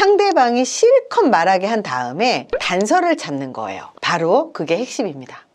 상대방이 실컷 말하게 한 다음에 단서를 찾는 거예요. 바로 그게 핵심입니다.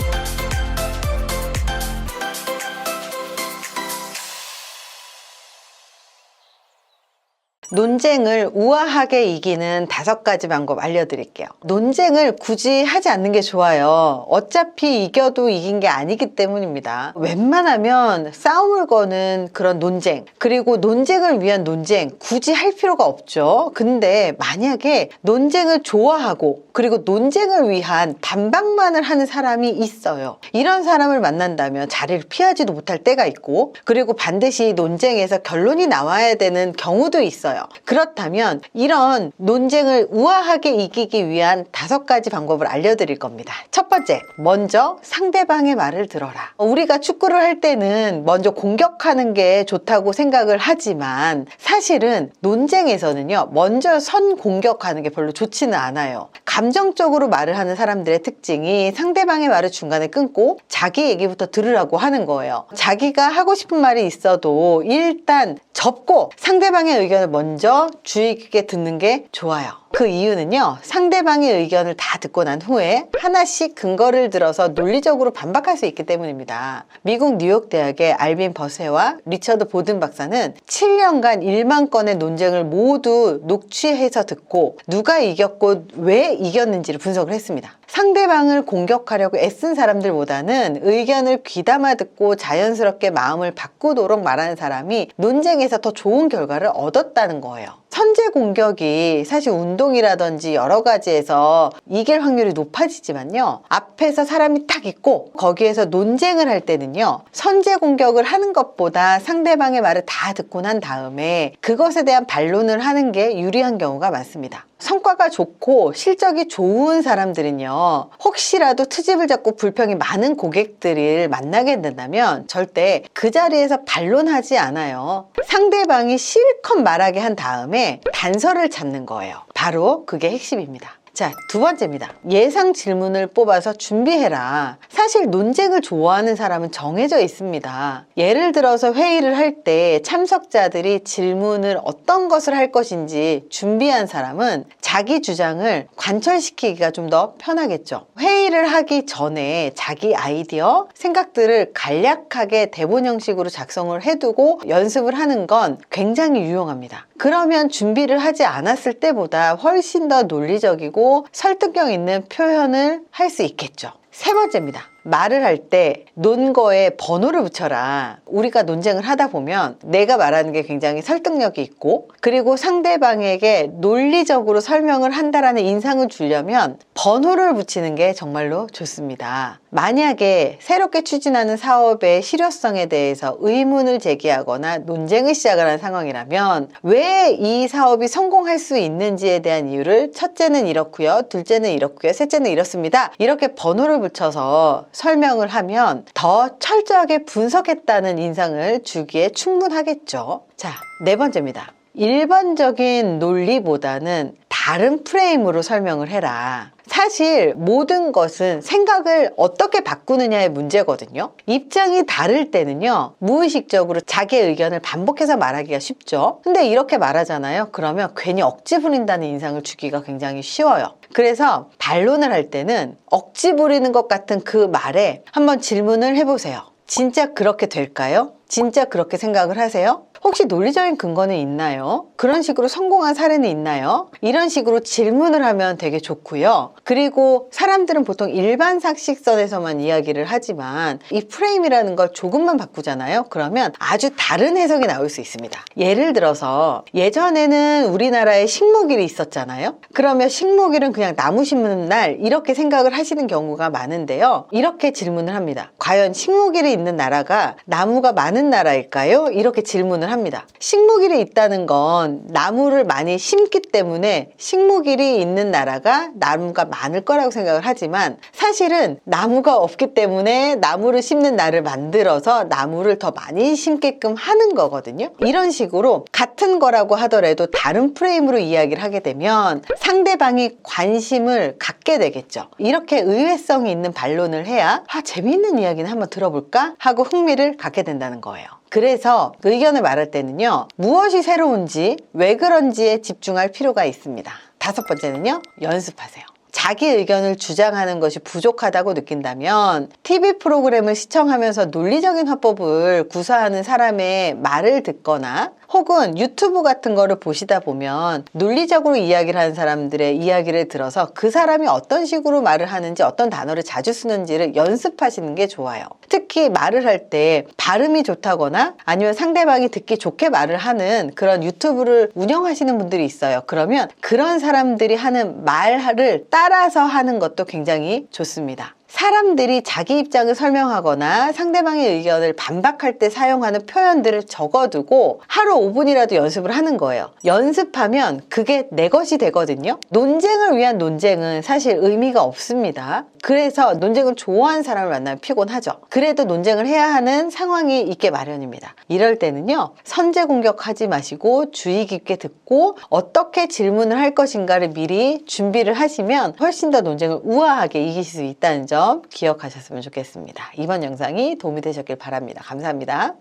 논쟁을 우아하게 이기는 5가지 방법 알려드릴게요. 논쟁을 굳이 하지 않는 게 좋아요. 어차피 이겨도 이긴 게 아니기 때문입니다. 웬만하면 싸움을 거는 그런 논쟁, 그리고 논쟁을 위한 논쟁 굳이 할 필요가 없죠. 근데 만약에 논쟁을 좋아하고 그리고 논쟁을 위한 반박만을 하는 사람이 있어요. 이런 사람을 만난다면 자리를 피하지도 못할 때가 있고, 그리고 반드시 논쟁에서 결론이 나와야 되는 경우도 있어요. 그렇다면 이런 논쟁을 우아하게 이기기 위한 5가지 방법을 알려드릴 겁니다. 첫 번째, 먼저 상대방의 말을 들어라. 우리가 축구를 할 때는 먼저 공격하는 게 좋다고 생각을 하지만 사실은 논쟁에서는요, 먼저 선 공격하는 게 별로 좋지는 않아요. 감정적으로 말을 하는 사람들의 특징이 상대방의 말을 중간에 끊고 자기 얘기부터 들으라고 하는 거예요. 자기가 하고 싶은 말이 있어도 일단 접고 상대방의 의견을 먼저 주의 깊게 듣는 게 좋아요. 그 이유는요, 상대방의 의견을 다 듣고 난 후에 하나씩 근거를 들어서 논리적으로 반박할 수 있기 때문입니다. 미국 뉴욕 대학의 알빈 버세와 리처드 보든 박사는 7년간 1만 건의 논쟁을 모두 녹취해서 듣고 누가 이겼고 왜 이겼는지를 분석을 했습니다. 상대방을 공격하려고 애쓴 사람들보다는 의견을 귀담아 듣고 자연스럽게 마음을 바꾸도록 말하는 사람이 논쟁에서 더 좋은 결과를 얻었다는 거예요. 선제 공격이 사실 운동이라든지 여러 가지에서 이길 확률이 높아지지만요, 앞에서 사람이 딱 있고 거기에서 논쟁을 할 때는요, 선제 공격을 하는 것보다 상대방의 말을 다 듣고 난 다음에 그것에 대한 반론을 하는 게 유리한 경우가 많습니다. 성과가 좋고 실적이 좋은 사람들은요, 혹시라도 트집을 잡고 불평이 많은 고객들을 만나게 된다면 절대 그 자리에서 반론하지 않아요. 상대방이 실컷 말하게 한 다음에 단서를 찾는 거예요. 바로 그게 핵심입니다. 자, 2번째입니다. 예상 질문을 뽑아서 준비해라. 사실 논쟁을 좋아하는 사람은 정해져 있습니다. 예를 들어서 회의를 할 때 참석자들이 질문을 어떤 것을 할 것인지 준비한 사람은 자기 주장을 관철시키기가 좀 더 편하겠죠. 회의를 하기 전에 자기 아이디어, 생각들을 간략하게 대본 형식으로 작성을 해두고 연습을 하는 건 굉장히 유용합니다. 그러면 준비를 하지 않았을 때보다 훨씬 더 논리적이고 설득력 있는 표현을 할 수 있겠죠. 3번째입니다. 말을 할 때 논거에 번호를 붙여라. 우리가 논쟁을 하다 보면 내가 말하는 게 굉장히 설득력이 있고, 그리고 상대방에게 논리적으로 설명을 한다라는 인상을 주려면 번호를 붙이는 게 정말로 좋습니다. 만약에 새롭게 추진하는 사업의 실효성에 대해서 의문을 제기하거나 논쟁을 시작하는 상황이라면 왜 이 사업이 성공할 수 있는지에 대한 이유를 첫째는 이렇고요, 둘째는 이렇고요, 셋째는 이렇습니다. 이렇게 번호를 붙여서 설명을 하면 더 철저하게 분석했다는 인상을 주기에 충분하겠죠. 자, 4번째입니다. 일반적인 논리보다는 다른 프레임으로 설명을 해라. 사실 모든 것은 생각을 어떻게 바꾸느냐의 문제거든요. 입장이 다를 때는요, 무의식적으로 자기의 의견을 반복해서 말하기가 쉽죠. 근데 이렇게 말하잖아요. 그러면 괜히 억지 부린다는 인상을 주기가 굉장히 쉬워요. 그래서 반론을 할 때는 억지 부리는 것 같은 그 말에 한번 질문을 해보세요. 진짜 그렇게 될까요? 진짜 그렇게 생각을 하세요? 혹시 논리적인 근거는 있나요? 그런 식으로 성공한 사례는 있나요? 이런 식으로 질문을 하면 되게 좋고요. 그리고 사람들은 보통 일반 상식선에서만 이야기를 하지만 이 프레임이라는 걸 조금만 바꾸잖아요. 그러면 아주 다른 해석이 나올 수 있습니다. 예를 들어서 예전에는 우리나라에 식목일이 있었잖아요. 그러면 식목일은 그냥 나무 심는 날 이렇게 생각을 하시는 경우가 많은데요. 이렇게 질문을 합니다. 과연 식목일이 있는 나라가 나무가 많은 나라일까요? 이렇게 질문을 합니다. 식목일이 있다는 건 나무를 많이 심기 때문에 식목일이 있는 나라가 나무가 많을 거라고 생각을 하지만 사실은 나무가 없기 때문에 나무를 심는 날을 만들어서 나무를 더 많이 심게끔 하는 거거든요. 이런 식으로 같은 거라고 하더라도 다른 프레임으로 이야기를 하게 되면 상대방이 관심을 갖게 되겠죠. 이렇게 의외성이 있는 반론을 해야 재미있는 이야기는 한번 들어볼까 하고 흥미를 갖게 된다는 거예요. 그래서 의견을 말할 때는요, 무엇이 새로운지, 왜 그런지에 집중할 필요가 있습니다. 5번째는요, 연습하세요. 자기 의견을 주장하는 것이 부족하다고 느낀다면 TV 프로그램을 시청하면서 논리적인 화법을 구사하는 사람의 말을 듣거나 혹은 유튜브 같은 거를 보시다 보면 논리적으로 이야기를 하는 사람들의 이야기를 들어서 그 사람이 어떤 식으로 말을 하는지, 어떤 단어를 자주 쓰는지를 연습하시는 게 좋아요. 특히 말을 할 때 발음이 좋다거나 아니면 상대방이 듣기 좋게 말을 하는 그런 유튜브를 운영하시는 분들이 있어요. 그러면 그런 사람들이 하는 말을 따라서 하는 것도 굉장히 좋습니다. 사람들이 자기 입장을 설명하거나 상대방의 의견을 반박할 때 사용하는 표현들을 적어두고 하루 5분이라도 연습을 하는 거예요. 연습하면 그게 내 것이 되거든요. 논쟁을 위한 논쟁은 사실 의미가 없습니다. 그래서 논쟁을 좋아하는 사람을 만나면 피곤하죠. 그래도 논쟁을 해야 하는 상황이 있게 마련입니다. 이럴 때는요, 선제 공격하지 마시고 주의 깊게 듣고 어떻게 질문을 할 것인가를 미리 준비를 하시면 훨씬 더 논쟁을 우아하게 이기실 수 있다는 점 기억하셨으면 좋겠습니다. 이번 영상이 도움이 되셨길 바랍니다. 감사합니다.